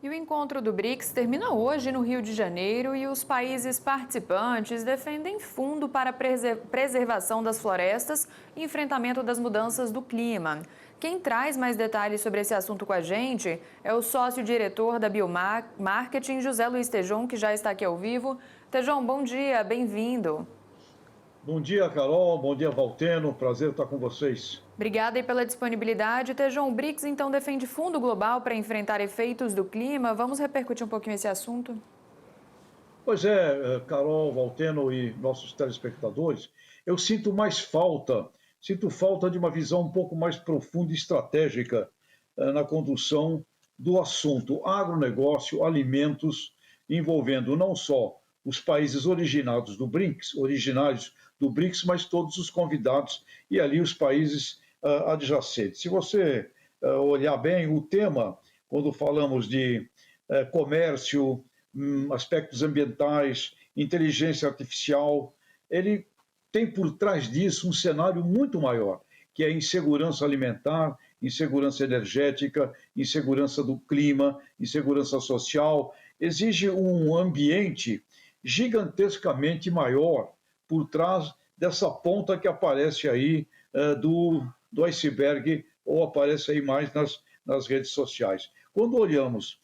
E o encontro do BRICS termina hoje no Rio de Janeiro e os países participantes defendem fundo para a preservação das florestas e enfrentamento das mudanças do clima. Quem traz mais detalhes sobre esse assunto com a gente é o sócio-diretor da Biomarketing, José Luiz Tejon, que já está aqui ao vivo. Tejon, bom dia, bem-vindo. Bom dia, Carol. Bom dia, Valteno. Prazer estar com vocês. Obrigada aí pela disponibilidade. Tejon, o BRICS então defende fundo global para enfrentar efeitos do clima. Vamos repercutir um pouquinho esse assunto? Pois é, Carol, Valteno e nossos telespectadores, eu sinto falta de uma visão um pouco mais profunda e estratégica na condução do assunto agronegócio, alimentos, envolvendo não só os países originários do BRICS, mas todos os convidados e ali os países adjacentes. Se você olhar bem o tema, quando falamos de comércio, aspectos ambientais, inteligência artificial, ele tem por trás disso um cenário muito maior, que é insegurança alimentar, insegurança energética, insegurança do clima, insegurança social. Exige um ambiente gigantescamente maior por trás dessa ponta que aparece aí do iceberg ou aparece aí mais nas redes sociais. Quando olhamos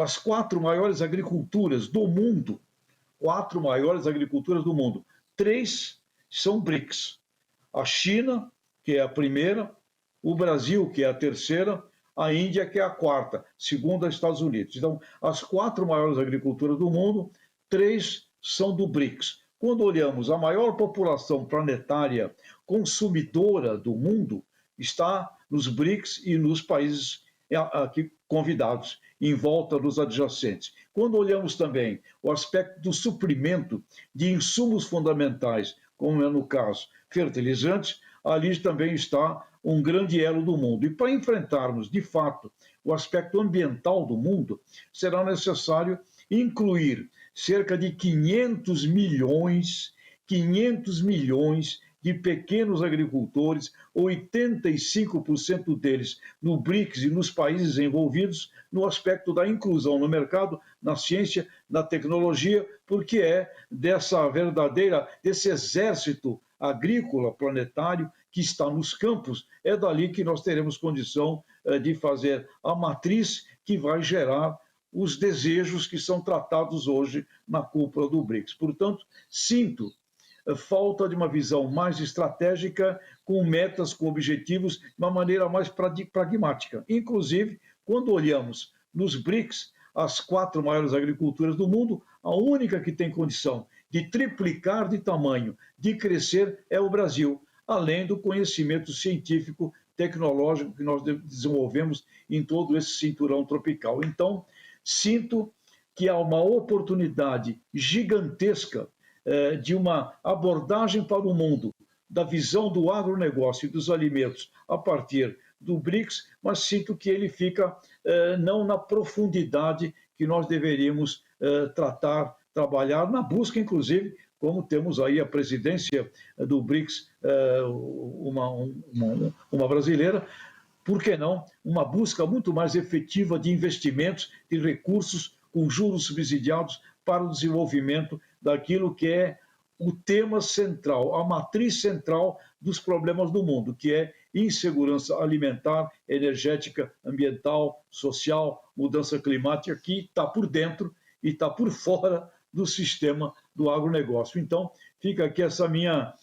as quatro maiores agriculturas do mundo, três são BRICS. A China, que é a primeira, o Brasil, que é a terceira, a Índia, que é a quarta, segundo os Estados Unidos. Então, as quatro maiores agriculturas do mundo, três são do BRICS. Quando olhamos a maior população planetária consumidora do mundo, está nos BRICS e nos países aqui convidados, em volta dos adjacentes. Quando olhamos também o aspecto do suprimento de insumos fundamentais, como é no caso fertilizantes, ali também está um grande elo do mundo. E para enfrentarmos, de fato, o aspecto ambiental do mundo, será necessário incluir cerca de 500 milhões de pequenos agricultores, 85% deles no BRICS e nos países envolvidos, no aspecto da inclusão no mercado, na ciência, na tecnologia, porque é desse exército agrícola planetário que está nos campos, é dali que nós teremos condição de fazer a matriz que vai gerar os desejos que são tratados hoje na cúpula do BRICS. Portanto, sinto falta de uma visão mais estratégica, com metas, com objetivos, de uma maneira mais pragmática. Inclusive, quando olhamos nos BRICS, as quatro maiores agriculturas do mundo, a única que tem condição de triplicar de tamanho, de crescer, é o Brasil, além do conhecimento científico, tecnológico que nós desenvolvemos em todo esse cinturão tropical. Então, sinto que há uma oportunidade gigantesca de uma abordagem para o mundo, da visão do agronegócio e dos alimentos a partir do BRICS, mas sinto que ele fica não na profundidade que nós deveríamos trabalhar na busca, inclusive, como temos aí a presidência do BRICS, uma brasileira, por que não uma busca muito mais efetiva de investimentos, de recursos com juros subsidiados para o desenvolvimento daquilo que é o tema central, a matriz central dos problemas do mundo, que é insegurança alimentar, energética, ambiental, social, mudança climática, que está por dentro e está por fora do sistema do agronegócio. Então, fica aqui essa minha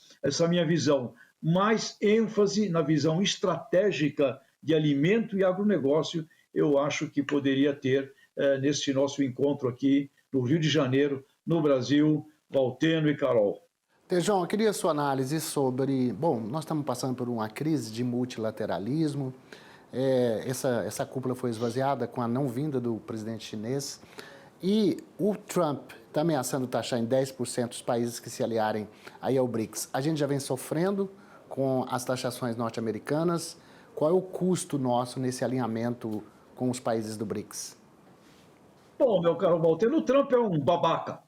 visão, mais ênfase na visão estratégica de alimento e agronegócio, eu acho que poderia ter nesse nosso encontro aqui no Rio de Janeiro, no Brasil, Valteno e Carol. Tejon, eu queria a sua análise sobre... Bom, nós estamos passando por uma crise de multilateralismo, essa cúpula foi esvaziada com a não vinda do presidente chinês, e o Trump está ameaçando taxar em 10% os países que se aliarem aí ao BRICS. A gente já vem sofrendo com as taxações norte-americanas. Qual é o custo nosso nesse alinhamento com os países do BRICS? Bom, meu caro Valteno, o Trump é um babaca,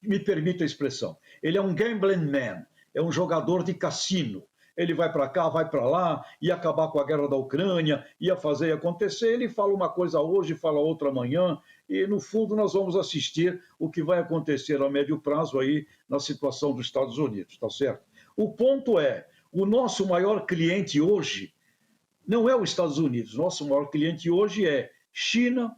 me permita a expressão. Ele é um gambling man, é um jogador de cassino. ele vai para cá, vai para lá, ia acabar com a guerra da Ucrânia, ia fazer e acontecer. Ele fala uma coisa hoje, fala outra amanhã, e no fundo nós vamos assistir o que vai acontecer a médio prazo aí na situação dos Estados Unidos, tá certo? O ponto é, o nosso maior cliente hoje não é os Estados Unidos, nosso maior cliente hoje é China,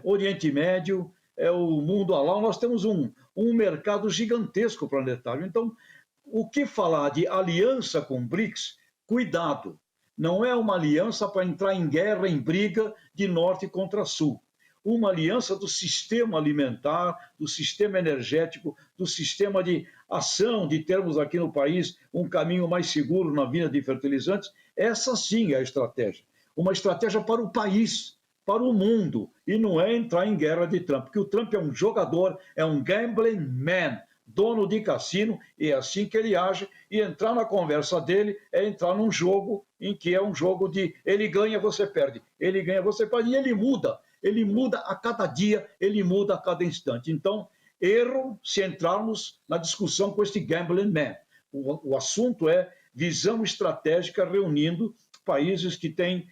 Oriente Médio, é o mundo alá. Nós temos um mercado gigantesco planetário. Então, o que falar de aliança com o BRICS, cuidado, não é uma aliança para entrar em guerra, em briga de norte contra sul. Uma aliança do sistema alimentar, do sistema energético, do sistema de ação, de termos aqui no país um caminho mais seguro na vinda de fertilizantes. Essa sim é a estratégia. Uma estratégia para o país, para o mundo, e não é entrar em guerra de Trump, porque o Trump é um jogador, é um gambling man, dono de cassino, e é assim que ele age, e entrar na conversa dele é entrar num jogo em que é um jogo de ele ganha, você perde, ele ganha, você perde, e ele muda a cada dia, ele muda a cada instante. Então, erro se entrarmos na discussão com este gambling man. O assunto é visão estratégica reunindo países que têm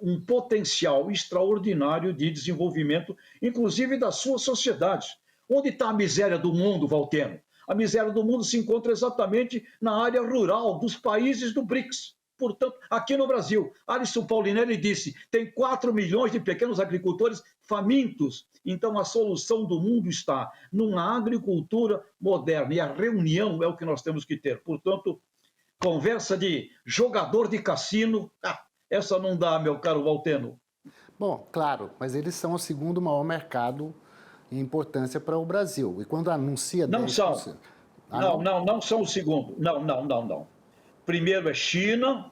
um potencial extraordinário de desenvolvimento, inclusive das suas sociedades. Onde está a miséria do mundo, Valteno? A miséria do mundo se encontra exatamente na área rural dos países do BRICS. Portanto, aqui no Brasil, Alisson Paulinelli disse, tem 4 milhões de pequenos agricultores famintos. Então, a solução do mundo está numa agricultura moderna, e a reunião é o que nós temos que ter. Portanto, conversa de jogador de cassino, essa não dá, meu caro Valteno. Bom, claro, mas eles são o segundo maior mercado em importância para o Brasil. E quando anuncia... Não 10%... são. Não são o segundo. Não. Primeiro é China,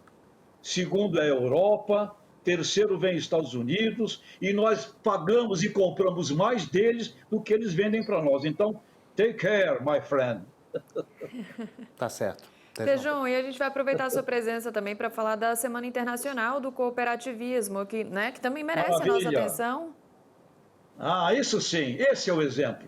segundo é Europa, terceiro vem Estados Unidos, e nós pagamos e compramos mais deles do que eles vendem para nós. Então, take care, my friend. Tá certo. Tejão, e a gente vai aproveitar a sua presença também para falar da Semana Internacional do Cooperativismo, que também merece a nossa atenção. Isso sim, esse é o exemplo.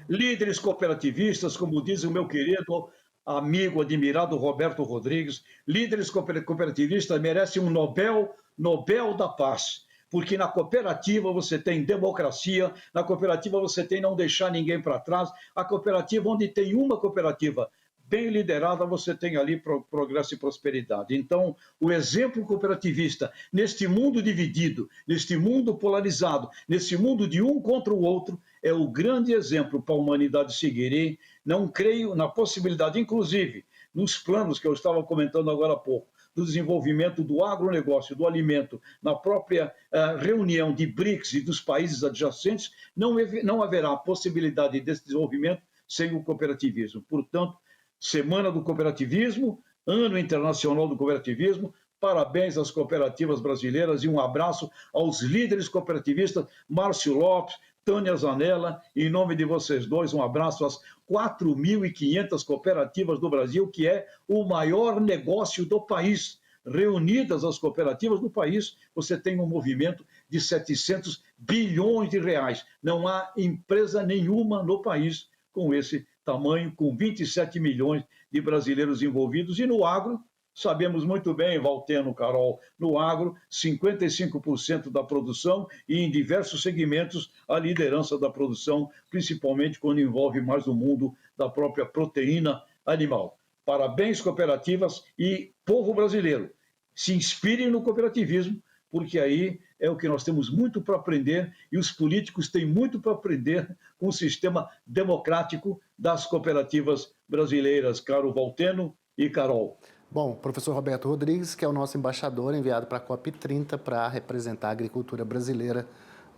Líderes cooperativistas, como diz o meu querido amigo, admirado Roberto Rodrigues, líderes cooperativistas merecem um Nobel da Paz, porque na cooperativa você tem democracia, na cooperativa você tem não deixar ninguém para trás, a cooperativa onde tem uma cooperativa bem liderada, você tem ali progresso e prosperidade. Então, o exemplo cooperativista, neste mundo dividido, neste mundo polarizado, nesse mundo de um contra o outro, é o grande exemplo para a humanidade seguir. E não creio na possibilidade, inclusive, nos planos que eu estava comentando agora há pouco, do desenvolvimento do agronegócio, do alimento, na própria reunião de BRICS e dos países adjacentes, não haverá possibilidade desse desenvolvimento sem o cooperativismo. Portanto, Semana do Cooperativismo, Ano Internacional do Cooperativismo, parabéns às cooperativas brasileiras e um abraço aos líderes cooperativistas, Márcio Lopes, Tânia Zanella, em nome de vocês dois, um abraço às 4.500 cooperativas do Brasil, que é o maior negócio do país. Reunidas as cooperativas do país, você tem um movimento de 700 bilhões de reais. Não há empresa nenhuma no país com esse tamanho, com 27 milhões de brasileiros envolvidos. E no agro, sabemos muito bem, Valteno, Carol, no agro, 55% da produção e em diversos segmentos a liderança da produção, principalmente quando envolve mais o mundo da própria proteína animal. Parabéns, cooperativas e povo brasileiro. Se inspirem no cooperativismo, porque aí é o que nós temos muito para aprender e os políticos têm muito para aprender com o sistema democrático das cooperativas brasileiras, caro Valteno e Carol. Bom, professor Roberto Rodrigues, que é o nosso embaixador enviado para a COP30 para representar a agricultura brasileira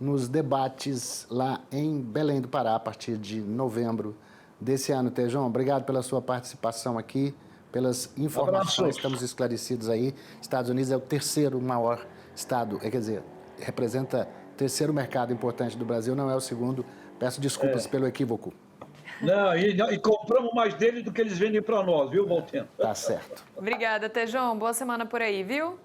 nos debates lá em Belém do Pará, a partir de novembro desse ano. Tejão, obrigado pela sua participação aqui, pelas informações, estamos esclarecidos aí. Estados Unidos é o terceiro maior estado, quer dizer, representa o terceiro mercado importante do Brasil, não é o segundo. Peço desculpas pelo equívoco. Não, e compramos mais dele do que eles vendem para nós, viu, Valteno? Tá certo. Obrigada, Tejão. Boa semana por aí, viu?